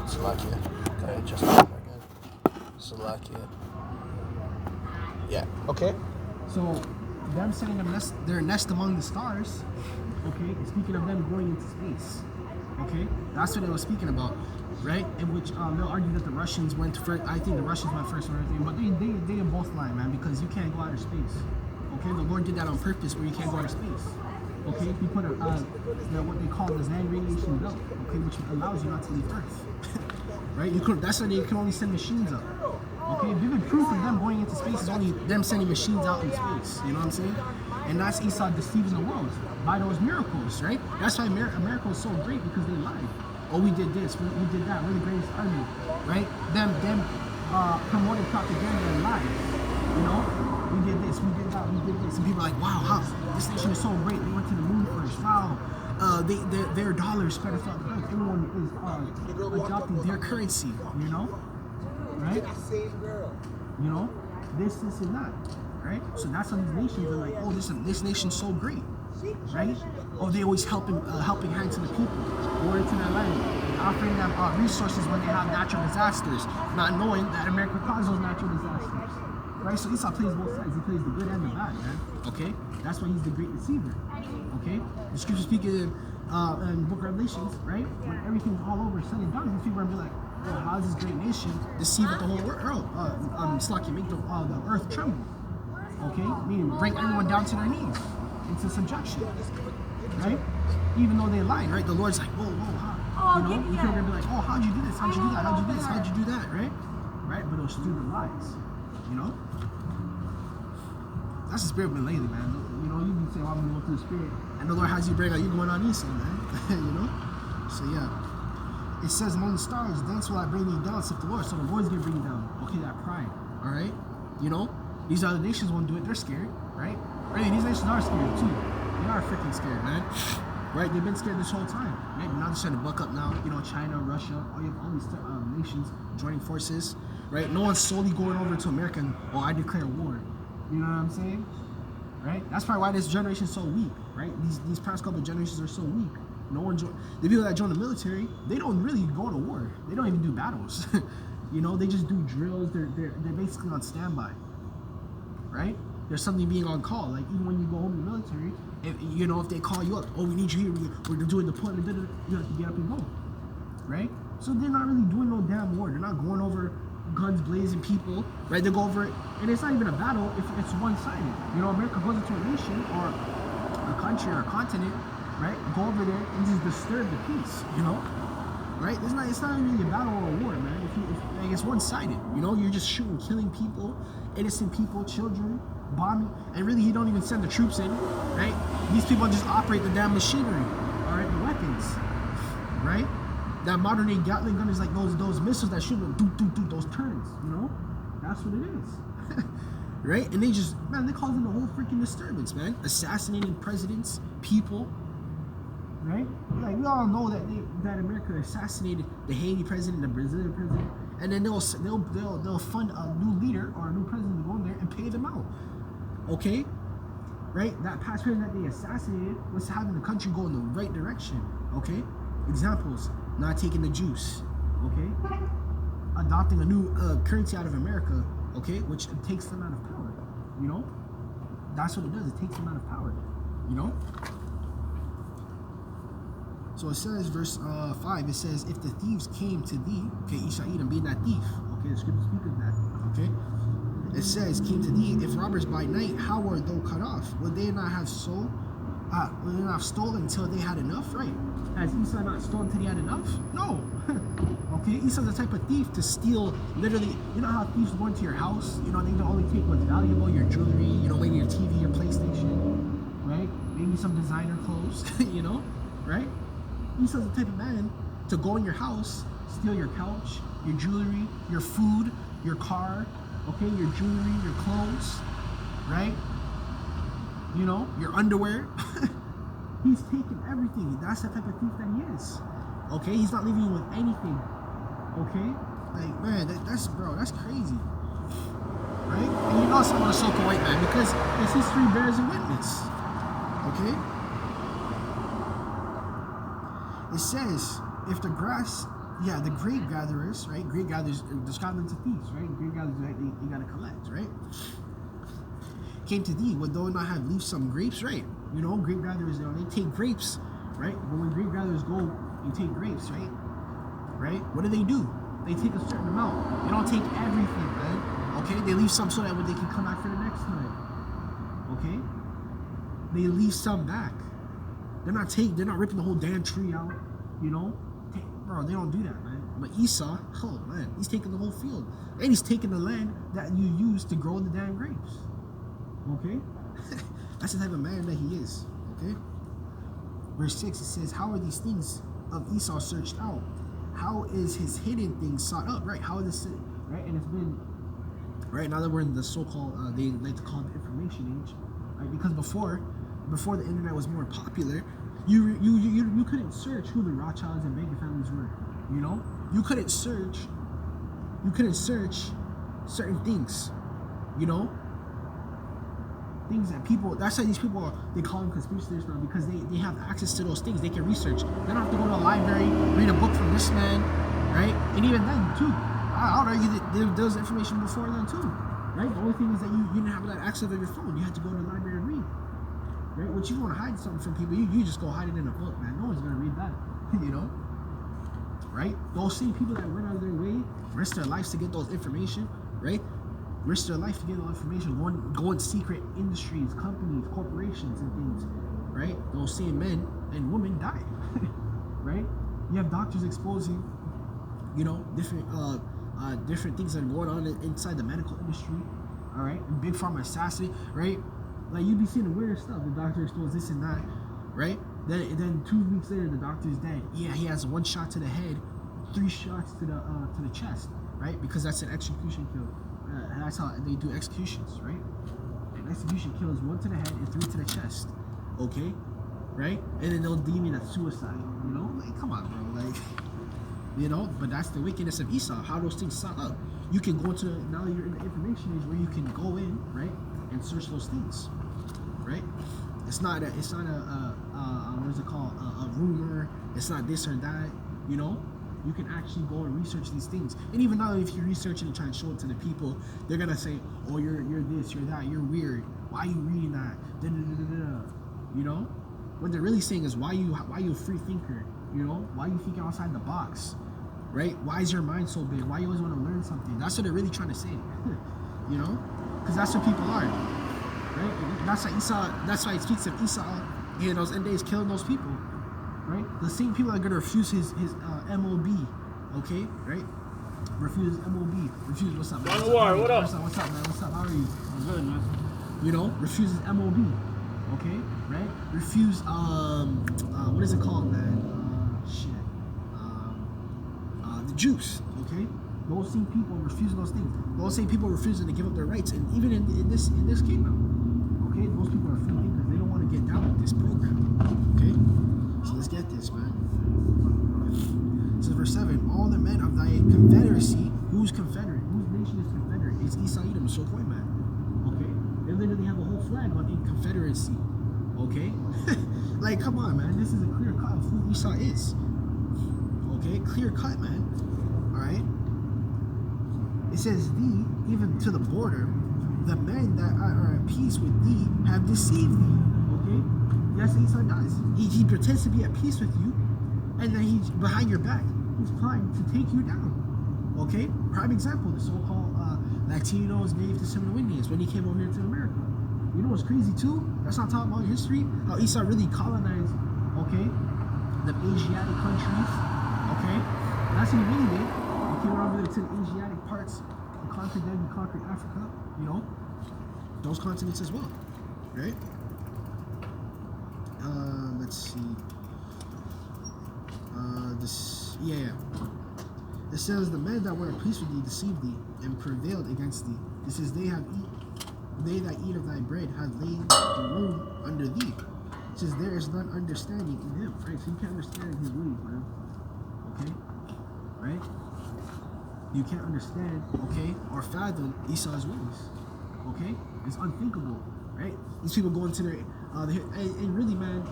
Slovakia. Okay, just again. Slovakia. Yeah. Okay. So, them setting their nest among the stars, okay, speaking of them going into space, okay, that's what they were speaking about, right? In which they'll argue that the Russians went first. I think the Russians went first or everything, but they both lie, man, because you can't go outer space. Okay, the Lord did that on purpose, where you can't go outer space. Okay, He put what they call the Zand radiation belt, okay, which allows you not to leave Earth. Right? That's why they can only send machines up. Okay, vivid proof of them going into space is only them sending machines out in space. You know what I'm saying? And that's Esau deceiving the world by those miracles, right? That's why America was so great, because they lied. Oh, we did this, we did that, we're the greatest army, right? Them promoting propaganda and lies. You know, we did this, we did that, we did this, and people are like, wow, how this nation is so great. They went to the moon first. Wow. Their dollars spread throughout the earth. Everyone is adopting their currency, you know? Right? You know? This, and that. Right? So that's how these nations are like, oh, this nation's so great. Right? Oh, they always helping hand to the people, going to their land, offering them resources when they have natural disasters, not knowing that America caused those natural disasters. Right? So Esau plays both sides. He plays the good and the bad, man. Okay? That's why he's the great deceiver. Okay? The scripture speaking in Book of Revelations, right? When everything's all over, said and done, these people are gonna be like, oh, how is this great nation deceive the whole world? Make the earth tremble. Okay? Meaning bring everyone down to their knees into subjection. Right? Even though they lied, right? The Lord's like, whoa, how? You know, people are gonna be like, oh, how'd you do this? How'd you do that? How'd you do this? How'd you do that? Right? Right? But those stupid lies. You know? That's the spirit of lately, man. You know, you be saying, I'm gonna go through the spirit, and the Lord has you bring out, you going on Esau, man. You know? So yeah. It says among the stars, thence will I bring thee down, saith the Lord. So the Lord's gonna bring you down. Okay, that pride. Alright? You know? These other nations won't do it, they're scared, right? Right, these nations are scared too. They are freaking scared, man. Right? They've been scared this whole time. Right? Now they're starting to buck up now. You know, China, Russia, you have all these nations joining forces. Right? No one's solely going over to America and, oh, I declare war. You know what I'm saying? Right? That's probably why this generation is so weak, right? These past couple of generations are so weak. No one the people that join the military, they don't really go to war. They don't even do battles. You know, they just do drills. They're basically on standby. Right? There's something being on call. Like even when you go home in the military, if they call you up, oh, we need you here, we're doing deployment, you have to get up and go. Right? So they're not really doing no damn war. They're not going over guns blazing people, right? They go over it, and it's not even a battle if it's one-sided. You know, America goes into a nation or a country or a continent, right? Go over there and just disturb the peace, you know? Right? It's not really a battle or a war, man. If it's one-sided, you know, you're just shooting, killing people, innocent people, children, bombing, and really you don't even send the troops in, right? These people just operate the damn machinery, all right, the weapons, right? That modern day Gatling gun is like those missiles that shoot those turrets, you know? That's what it is. Right? And they're causing the whole freaking disturbance, man. Assassinating presidents, people. Right? Like we all know that America assassinated the Haiti president, the Brazilian president, and then they'll fund a new leader or a new president to go in there and pay them out. Okay? Right? That past president that they assassinated was having the country go in the right direction. Okay? Examples. Not taking the juice, okay? Adopting a new currency out of America, okay? Which takes them out of power, you know? That's what it does, it takes them out of power, you know? So it says, verse 5, it says, if the thieves came to thee, okay, you shall eat them, being that thief, okay? The scripture speaks of that, okay? It says, came to thee, if robbers by night, how were thou cut off? Would they not have stolen until they had enough, right? Has Esau not stolen until he had enough? No. Okay, Esau's the type of thief to steal, literally, you know how thieves go into your house? You know, they can only take what's valuable, your jewelry, you know, maybe your TV, your PlayStation, right? Maybe some designer clothes, you know, right? Esau's the type of man to go in your house, steal your couch, your jewelry, your food, your car, okay, your jewelry, your clothes, right? You know, your underwear. He's taking everything. That's the type of thief that he is. Okay, he's not leaving you with anything. Okay, like man, that's crazy, right? And you know it's not a so white man because his history bears a witness. Okay, it says, if the grass yeah, the grape gatherers, right? Grape gatherers describe them to thieves, right? Grape gatherers, right? They gotta collect, right? Came to thee, would thou not have leave some grapes, right? You know, grape gatherers, you know, they take grapes, right? But when grape gatherers go and take grapes, right? Right? What do? They take a certain amount. They don't take everything, man. Okay? They leave some so that they can come back for the next time. Okay? They leave some back. They're not ripping the whole damn tree out, you know? Bro, they don't do that, man. But Esau, oh man, he's taking the whole field. And he's taking the land that you use to grow the damn grapes. Okay? That's the type of man that he is. Okay? Verse 6, it says, how are these things of Esau searched out? How is his hidden things sought up? Right? How is this, right? And it's been, right, now that we're in the so-called, they like to call it the information age, right? Because before the internet was more popular, you couldn't search who the Rothschilds and Baker families were, you know? You couldn't search certain things, you know? Things that people, that's why these people they call them conspiracy theorists now, because they have access to those things. They can research. They don't have to go to a library, read a book from this man, right? And even then too, I would argue that there was information before then too, right? The only thing is that you didn't have that access of your phone. You had to go to the library and read, right? When you want to hide something from people, you just go hide it in a book, man. No one's gonna read that, you know, right? Those same people that went out of their way, risked their lives to get those information, right? Risk their life to get all information, go in secret industries, companies, corporations, and things, right? Those same men and women die, right? You have doctors exposing, you know, different things that are going on inside the medical industry, all right? And big pharma assassin, right? Like you be seeing the weirdest stuff. The doctor exposed this and that, right? Then 2 weeks later, the doctor's dead. Yeah, he has 1 shot to the head, 3 shots to the chest, right? Because that's an execution kill. That's how they do executions, right? An execution kills 1 to the head and 3 to the chest, okay? Right? And then they'll deem it as suicide, you know? Like, come on, bro, like, you know? But that's the wickedness of Esau, how those things sought up. You can go into, now you're in the information age where you can go in, right? And search those things, right? It's not a what is it called? A rumor. It's not this or that, you know? You can actually go and research these things. And even now, if you research it and try and show it to the people, they're gonna say, oh, you're this, you're that, you're weird. Why are you reading that? Da, da, da, da, da. You know? What they're really saying is why you a free thinker, you know? Why you thinking outside the box, right? Why is your mind so big? Why you always want to learn something? That's what they're really trying to say, you know? Because that's what people are, right? And that's why Esau, that's why it speaks of Esau in those end days killing those people. Right? The same people that are going to refuse his MOB, okay? Right? Refuse MOB. Refuse, what's up, man? What up? What's up, man? What's up? How are you? I'm good, man. You know, refuses MOB, okay? Right? Refuse, what is it called, man? The juice, okay? Those same people refusing those things. Those same people refusing to give up their rights. And even in this kingdom, okay? Those people are free thinkers. They don't want to get down with this program, okay? So let's get this, man. It says verse 7, all the men of thy confederacy, who's confederate? Whose nation is confederate? It's Esau Edom, so point, man. Okay? They literally have a whole flag on in confederacy. Okay? Like, come on, man. This is a clear cut of who Esau is. Okay? Clear cut, man. Alright? It says, thee, even to the border, the men that are at peace with thee have deceived thee. Okay? Yes, Esau does. He pretends to be at peace with you, and then he's behind your back. He's trying to take you down. Okay? Prime example, the so-called Latinos, Native to Seminole Indians when he came over here to America. You know what's crazy too? That's not talking about history. How Esau really colonized, okay, the Asiatic countries. Okay? And that's what he really did. He came over there to the Asiatic parts and conquered them, he conquered Africa, you know? Those continents as well. Right? Let's see. It says the men that were at peace with thee deceived thee and prevailed against thee. It says they that eat of thy bread have laid the room under thee. It says there is none understanding in him. Right? So you can't understand his ways, man. Okay? Right? You can't understand, okay, or fathom Esau's ways. Okay? It's unthinkable. Right? These people go into their and really, man,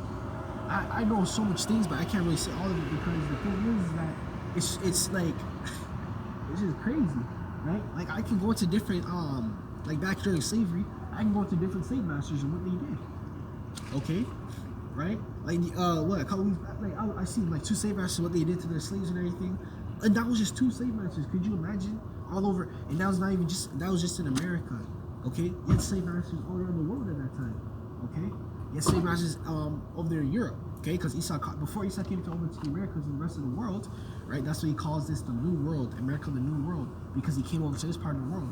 I know so much things, but I can't really say all of it because the thing is that it's like it's just crazy, right? Like I can go into different like back during slavery, I can go into different slave masters and what they did. Okay, right? Like what a couple weeks back, like I seen like 2 slave masters what they did to their slaves and everything, and that was just 2 slave masters. Could you imagine all over? And that was not even just that was just in America. Okay, you had slave masters all around the world at that time. Okay, you had slave masters over there in Europe. Okay, because before Esau came over to the Americas and the rest of the world, right? That's why he calls this the New World, America, the New World, because he came over to this part of the world,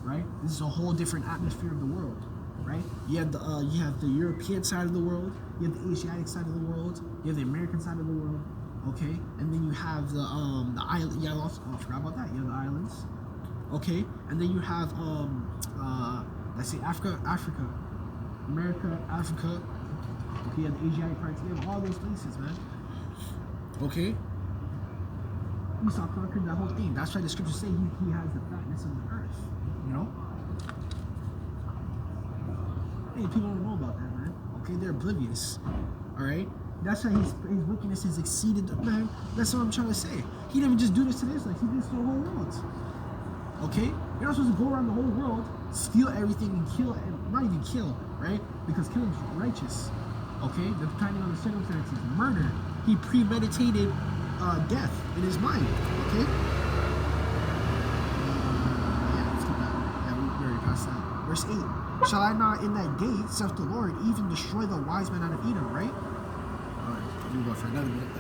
right? This is a whole different atmosphere of the world, right? You have the European side of the world, you have the Asiatic side of the world, you have the American side of the world, okay, and then you have the island. Yeah, I forgot about that. You have the islands, okay, and then you have let's see, Africa, America, Africa. Okay, you have the Asiatic parts. You have all those places, man. Okay. Esau conquered that whole thing. That's why the scriptures say he has the fatness of the earth. You know? Hey, people don't know about that, man. Okay, they're oblivious. Alright? That's why his wickedness has exceeded, man. That's what I'm trying to say. He didn't just do this to this, like he did this to the whole world. Okay? You're not supposed to go around the whole world, steal everything and kill, and not even kill, right? Because killing is righteous. Okay, depending on the circumstances. Murder. He premeditated death in his mind. Okay? Yeah, let's get that. Yeah, we already passed that. Verse 8. Shall I not in that gate, saith the Lord, even destroy the wise men out of Edom, right? Alright, we'll go for another minute.